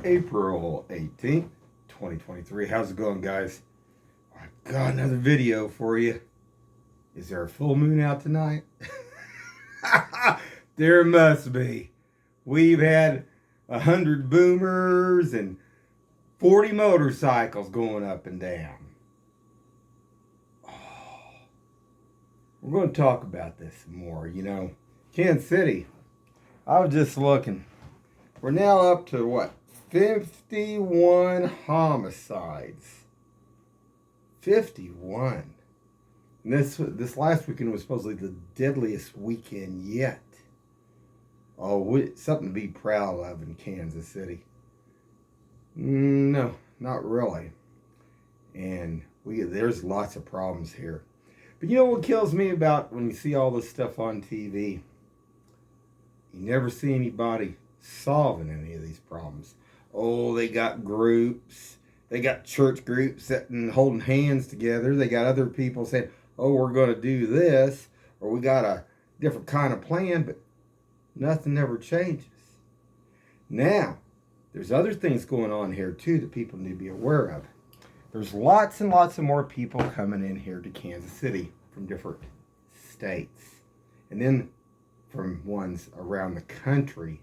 April 18th, 2023. How's it going, guys? I've got another video for you. Is there a full moon out tonight? There must be. We've had 100 boomers and 40 motorcycles going up and down. We're going to talk about this more. Kansas City, I was just looking. We're now up to what? 51 homicides. 51. And this last weekend was supposedly the deadliest weekend yet. Oh, something to be proud of in Kansas City. No, not really. And there's lots of problems here. But you know what kills me about when you see all this stuff on TV? You never see anybody solving any of these problems. Oh, they got groups. They got church groups sitting holding hands together. They got other people saying, oh, we're going to do this, or we got a different kind of plan, but nothing ever changes. Now, there's other things going on here, too, that people need to be aware of. There's lots and lots of more people coming in here to Kansas City from different states. And then from ones around the country,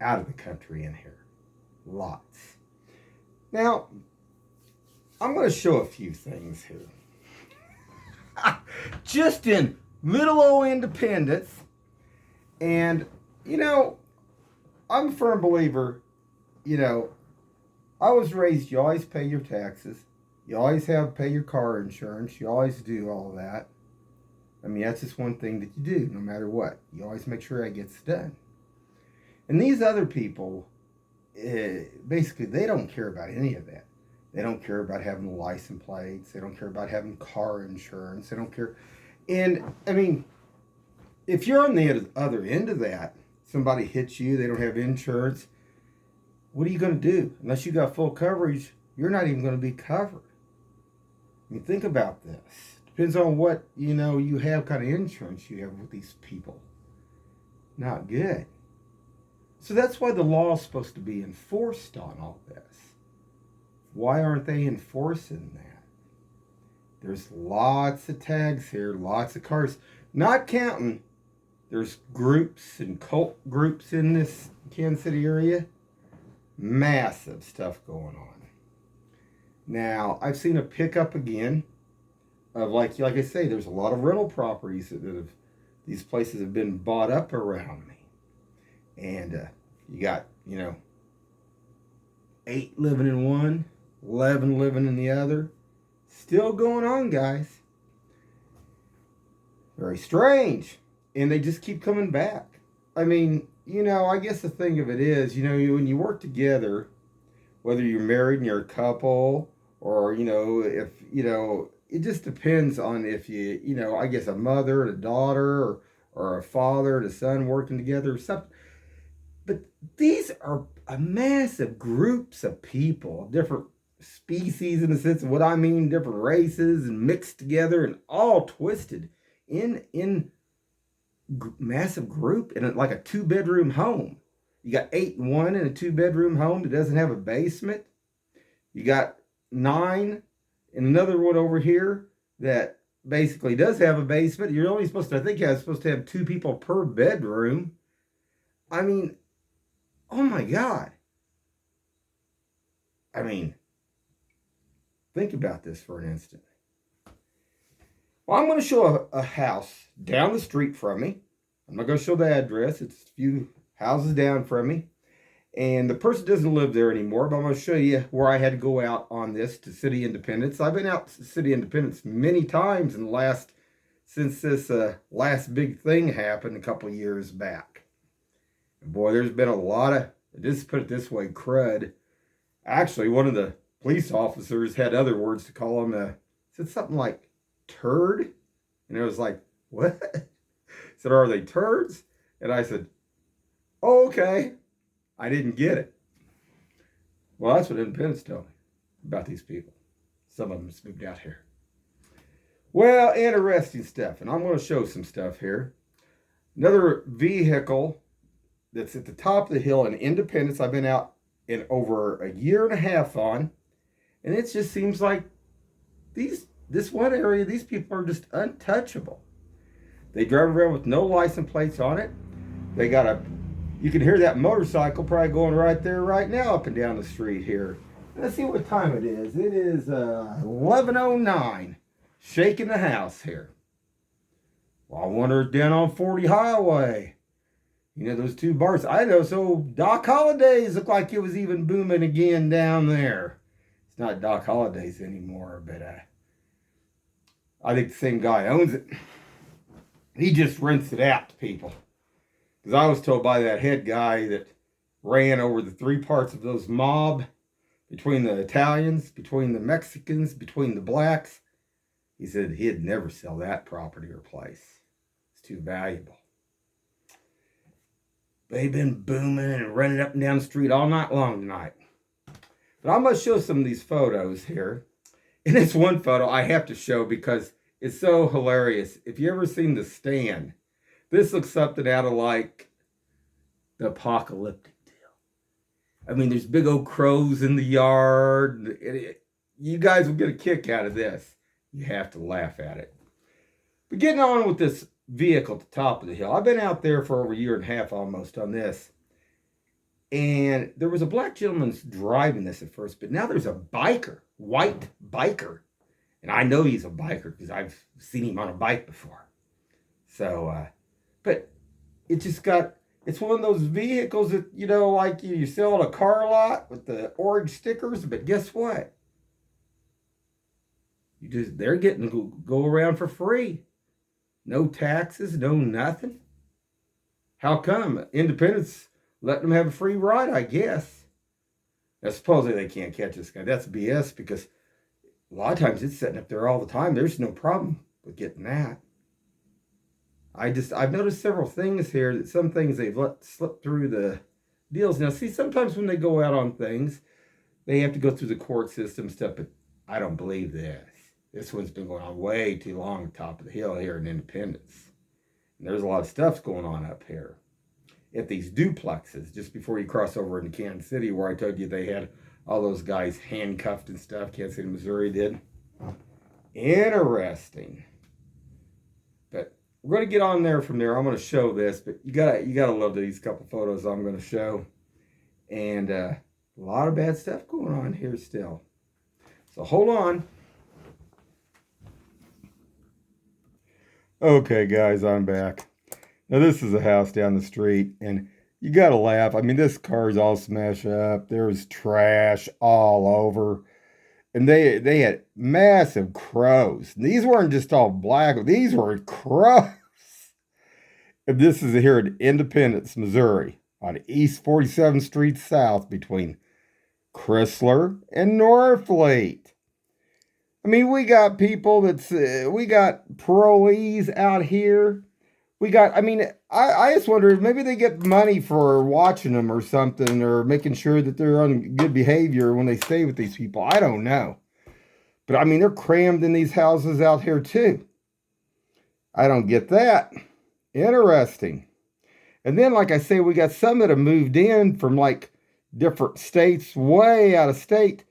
out of the country in here. Lots. Now, I'm going to show a few things here. Just in little old Independence. And, I'm a firm believer, I was raised, you always pay your taxes. You always pay your car insurance. You always do all of that. I mean, that's just one thing that you do, no matter what. You always make sure that gets done. And these other people, basically, they don't care about any of that. They don't care about having license plates. They don't care about having car insurance. They don't care. And, I mean, if you're on the other end of that, somebody hits you, they don't have insurance, what are you going to do? Unless you got full coverage, you're not even going to be covered. I mean, think about this. Depends on what, you have, kind of insurance you have with these people. Not good. So that's why the law is supposed to be enforced on all this. Why aren't they enforcing that? There's lots of tags here, lots of cars. Not counting, there's groups and cult groups in this Kansas City area. Massive stuff going on. Now, I've seen a pickup again of like I say, there's a lot of rental properties these places have been bought up around me. And you got, 8 living in one, 11 living in the other. Still going on, guys. Very strange. And they just keep coming back. I mean, I guess the thing of it is, when you work together, whether you're married and you're a couple, or, if, it just depends on if you, I guess a mother and a daughter, or a father and a son working together or something. But these are a massive groups of people, different species in the sense of what I mean, different races and mixed together and all twisted in massive group in like a 2-bedroom home. You got 8 in one in a 2-bedroom home that doesn't have a basement. You got 9 in another one over here that basically does have a basement. You're only supposed to, I think you're supposed to have 2 people per bedroom. I mean, oh my God. I mean, think about this for an instant. Well, I'm going to show a house down the street from me. I'm not going to show the address. It's a few houses down from me. And the person doesn't live there anymore, but I'm going to show you where I had to go out on this to City Independence. I've been out to City Independence many times since this last big thing happened a couple of years back. And boy, there's been a lot of, just put it this way, crud. Actually, one of the police officers had other words to call him. Said something like turd. And it was like, what? He said, are they turds? And I said, oh, okay. I didn't get it. Well, that's what Independence told me about these people. Some of them just moved out here. Well, interesting stuff. And I'm going to show some stuff here. Another vehicle that's at the top of the hill in Independence. I've been out in over a year and a half on. And it just seems like this one area, these people are just untouchable. They drive around with no license plates on it. They got you can hear that motorcycle probably going right there right now up and down the street here. Let's see what time it is. It is 11:09. Shaking the house here. Well, I wonder if down on 40 Highway. You know, those two bars. I know, so Doc Holiday's look like it was even booming again down there. It's not Doc Holiday's anymore, but I think the same guy owns it. He just rents it out to people. Because I was told by that head guy that ran over the three parts of those mob, between the Italians, between the Mexicans, between the blacks, he said he'd never sell that property or place. It's too valuable. They've been booming and running up and down the street all night long tonight. But I'm going to show some of these photos here. And this one photo I have to show because it's so hilarious. If you ever seen The Stand, this looks something out of like the apocalyptic deal. I mean, there's big old crows in the yard. You guys will get a kick out of this. You have to laugh at it. But getting on with this vehicle at the top of the hill. I've been out there for over a year and a half almost on this. And there was a black gentleman driving this at first, but now there's a biker, white biker. And I know he's a biker because I've seen him on a bike before. So, but it just it's one of those vehicles that, you know, like you sell at a car lot with the orange stickers, but guess what? They're getting to go around for free. No taxes, no nothing. How come? Independents let them have a free ride, I guess. Now, supposedly they can't catch this guy. That's BS because a lot of times it's sitting up there all the time. There's no problem with getting that. I've noticed several things here that some things they've let slip through the deals. Now, see, sometimes when they go out on things, they have to go through the court system stuff, but I don't believe this. This one's been going on way too long, top of the hill here in Independence. And there's a lot of stuff going on up here. At these duplexes, just before you cross over into Kansas City, where I told you they had all those guys handcuffed and stuff, Kansas City, Missouri did. Interesting. But we're going to get on there from there. I'm going to show this, but you gotta love these couple photos I'm going to show. And a lot of bad stuff going on here still. So hold on. Okay, guys, I'm back. Now, this is a house down the street, and you got to laugh. I mean, this car's all smashed up. There's trash all over. And they had massive crows. These weren't just all black. These were crows. And this is here in Independence, Missouri, on East 47th Street South between Chrysler and Norfleet. I mean, we got people we got parolees out here. I just wonder if maybe they get money for watching them or something, or making sure that they're on good behavior when they stay with these people. I don't know. But I mean, they're crammed in these houses out here too. I don't get that. Interesting. And then, like I say, we got some that have moved in from like different states, way out of state,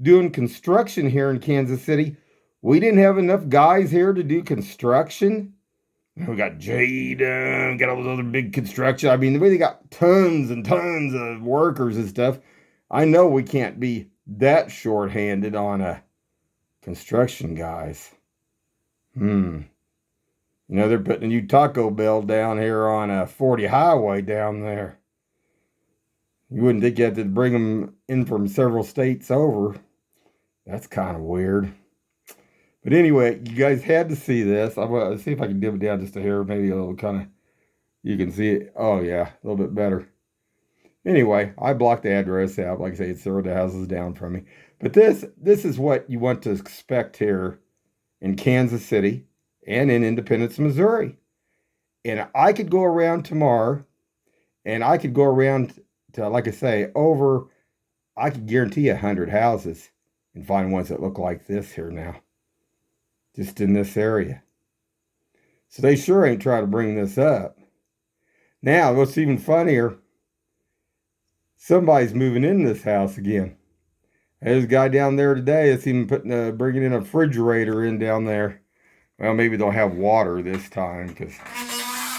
doing construction here in Kansas City. We didn't have enough guys here to do construction. We got Jada, got all those other big construction. I mean, they got tons and tons of workers and stuff. I know we can't be that short-handed on construction guys. You know, they're putting a new Taco Bell down here on 40 Highway down there. You wouldn't think you had to bring them in from several states over. That's kind of weird. But anyway, you guys had to see this. I'm going to see if I can dim it down just a hair. Maybe a little kind of, you can see it. Oh, yeah, a little bit better. Anyway, I blocked the address out. Like I say, it's several houses down from me. But this is what you want to expect here in Kansas City and in Independence, Missouri. And I could go around tomorrow, and I could go around to, like I say, I could guarantee 100 houses and find ones that look like this here now. Just in this area. So they sure ain't trying to bring this up. Now, what's even funnier, Somebody's moving in this house again. There's a guy down there today that's even bringing in a refrigerator in down there. Well, maybe they'll have water this time because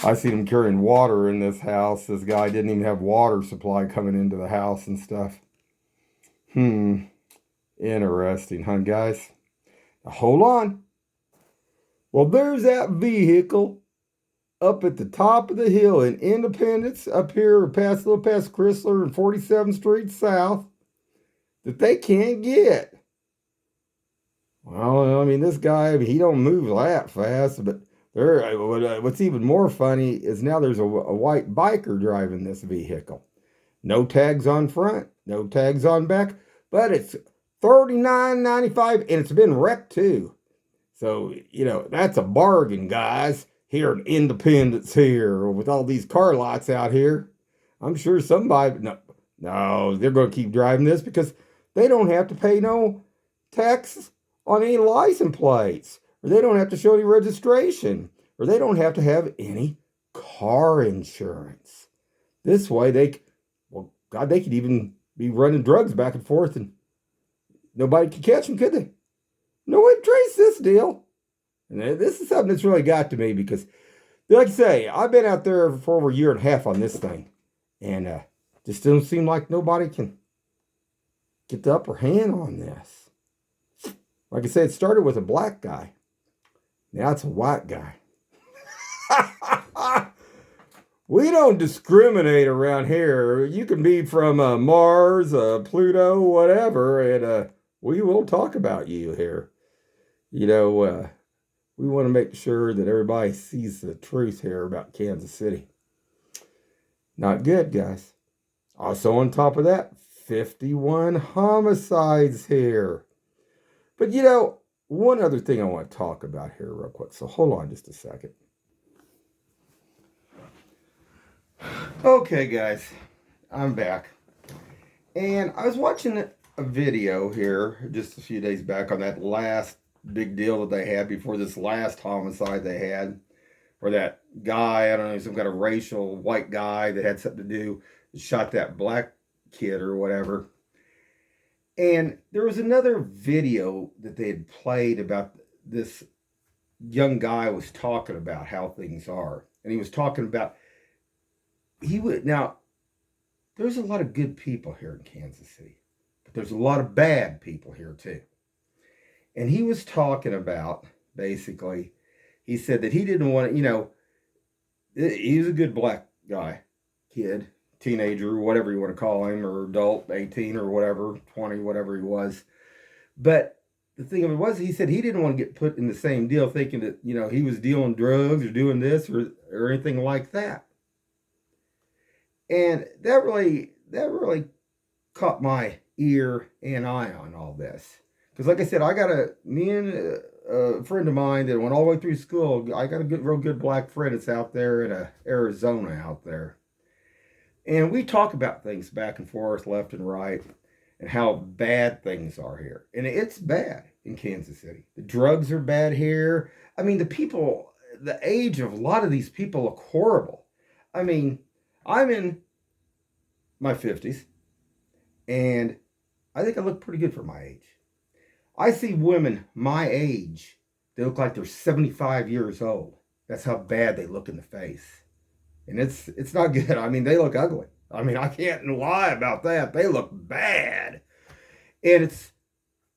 I seen him carrying water in this house. This guy didn't even have water supply coming into the house and stuff. Interesting, huh, guys? Now, hold on. Well, there's that vehicle up at the top of the hill in Independence, up here past Chrysler and 47th Street South, that they can't get. Well, I mean, this guy, he don't move that fast, but what's even more funny is now there's a white biker driving this vehicle. No tags on front, no tags on back, but it's $39.95 and it's been wrecked too. So, that's a bargain, guys. Here in Independence here, with all these car lots out here. I'm sure somebody, no, they're going to keep driving this because they don't have to pay no tax on any license plates, or they don't have to show any registration, or they don't have to have any car insurance. This way they could even be running drugs back and forth and nobody could catch them, could they? No one trace this deal. And this is something that's really got to me because, like I say, I've been out there for over a year and a half on this thing. And just doesn't seem like nobody can get the upper hand on this. Like I said, it started with a black guy. Now it's a white guy. We don't discriminate around here. You can be from Mars, Pluto, whatever, and we will talk about you here. We want to make sure that everybody sees the truth here about Kansas City. Not good, guys. Also on top of that, 51 homicides here. But one other thing I want to talk about here real quick. So hold on just a second. Okay, guys, I'm back. And I was watching a video here just a few days back on that last big deal that they had before this last homicide they had, where that guy, I don't know, some kind of racial white guy that had something to do, shot that black kid or whatever. And there was another video that they had played about this young guy was talking about how things are. And he was talking about, now, there's a lot of good people here in Kansas City, but there's a lot of bad people here too. And he was talking about, basically, he said that he didn't want to, he was a good black guy, kid, teenager, whatever you want to call him, or adult, 18 or whatever, 20, whatever he was. But the thing of it was, he said he didn't want to get put in the same deal thinking that, he was dealing drugs or doing this or anything like that. And that really caught my ear and eye on all this. Because like I said, me and a friend of mine that went all the way through school, I got a real good black friend that's out there in Arizona out there. And we talk about things back and forth, left and right, and how bad things are here. And it's bad in Kansas City. The drugs are bad here. I mean, the age of a lot of these people look horrible. I mean, I'm in my 50s, and I think I look pretty good for my age. I see women my age, they look like they're 75 years old. That's how bad they look in the face. And it's not good. I mean, they look ugly. I mean, I can't lie about that. They look bad. And it's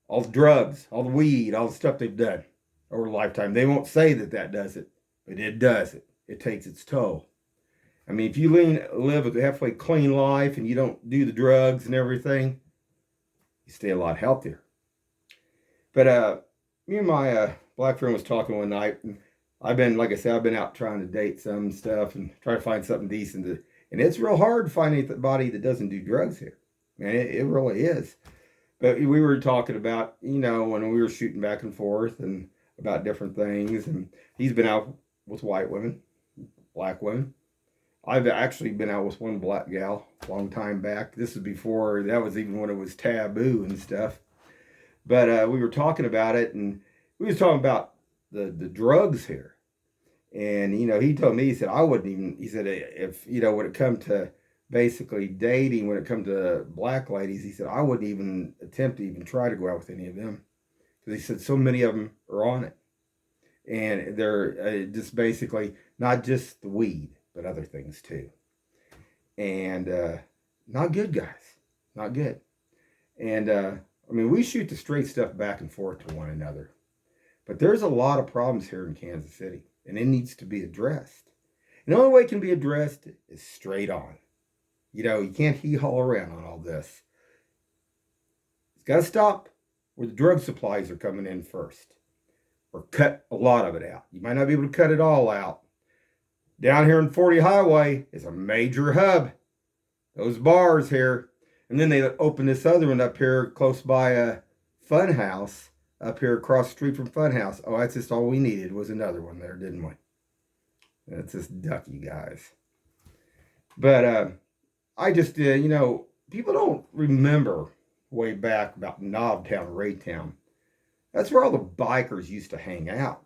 all the drugs, all the weed, all the stuff they've done over a lifetime. They won't say that does it, but it does it. It takes its toll. I mean, if you live a halfway clean life and you don't do the drugs and everything, you stay a lot healthier. But me and my black friend was talking one night, and I've been out trying to date some stuff and try to find something decent. And it's real hard to find anybody that doesn't do drugs here. Man, it really is. But we were talking about, when we were shooting back and forth and about different things. And he's been out with white women, black women. I've actually been out with one black gal a long time back. This was before, that was even when it was taboo and stuff. But we were talking about it, and we was talking about the drugs here. And, he told me, he said, I wouldn't even, he said, if, when it come to basically dating when it comes to black ladies. He said, I wouldn't even attempt to even try to go out with any of them. Because he said so many of them are on it. And they're just basically not just the weed, but other things too. And not good, guys. Not good. And I mean, we shoot the straight stuff back and forth to one another. But there's a lot of problems here in Kansas City, and it needs to be addressed. And the only way it can be addressed is straight on. You know, you can't hee-haw around on all this. It's got to stop where the drug supplies are coming in first, or cut a lot of it out. You might not be able to cut it all out. Down here in 40 Highway is a major hub. Those bars here. And then they opened this other one up here close by a Fun House, up here across the street from Fun House. Oh, that's just all we needed was another one there, didn't we? That's just ducky, guys. But I just, you know, people don't remember way back about Knobtown, Raytown. That's where all the bikers used to hang out.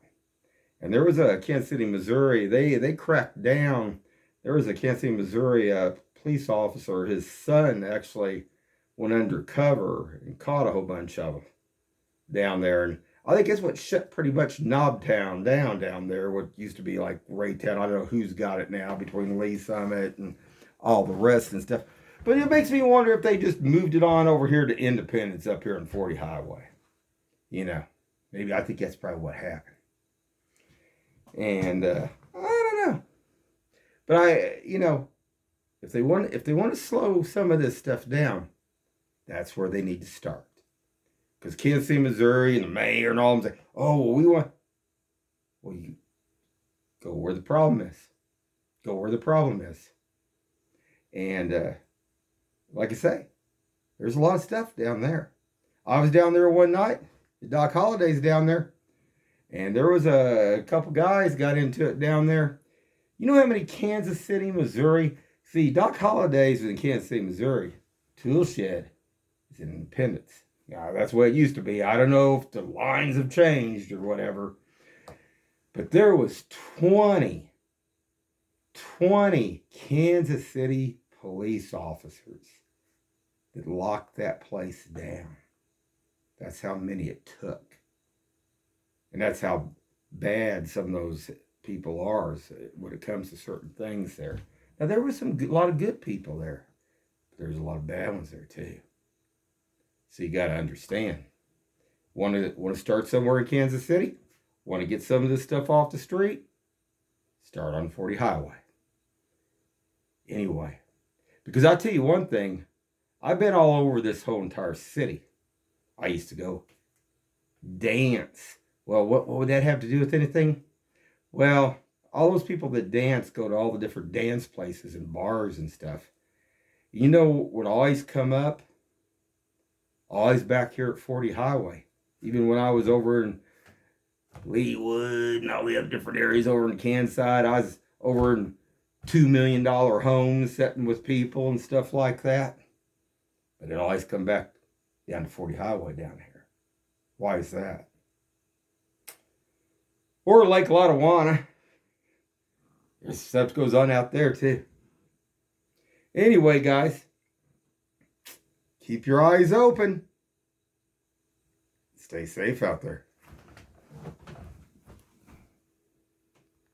And there was a Kansas City, Missouri, they cracked down. There was a Kansas City, Missouri police officer. His son actually went undercover and caught a whole bunch of them down there. And I think that's what shut pretty much Knobtown down there, what used to be like Raytown. I don't know who's got it now between Lee Summit and all the rest and stuff. But it makes me wonder if they just moved it on over here to Independence up here in 40 Highway. You know, maybe I think that's probably what happened. And I don't know. But you know, if they want to slow some of this stuff down, that's where they need to start. Because Kansas City, Missouri, and the mayor and all them say, oh, well, we want. Well, you go where the problem is. Go where the problem is. And like I say, there's a lot of stuff down there. I was down there one night. Doc Holliday's down there. And there was a couple guys got into it down there. You know how many Kansas City, Missouri? See, Doc Holliday's in Kansas City, Missouri. Tool Shed is in Independence. Now, that's what it used to be. I don't know if the lines have changed or whatever. But there was 20 Kansas City police officers that locked that place down. That's how many it took. And that's how bad some of those people are when it comes to certain things there. Now, there was a lot of good people there. But there's a lot of bad ones there, too. So you got to understand. Want to start somewhere in Kansas City? Want to get some of this stuff off the street? Start on 40 Highway. Anyway, because I'll tell you one thing. I've been all over this whole entire city. I used to go dance. Well, what would that have to do with anything? Well, all those people that dance go to all the different dance places and bars and stuff. You know what always come up? Always back here at 40 Highway. Even when I was over in Leewood and all the other different areas over in Kansas, I was over in $2 million homes sitting with people and stuff like that. But it always come back down to 40 Highway down here. Why is that? Or Lake Lotawana. There's stuff goes on out there too. Anyway, guys, keep your eyes open. Stay safe out there.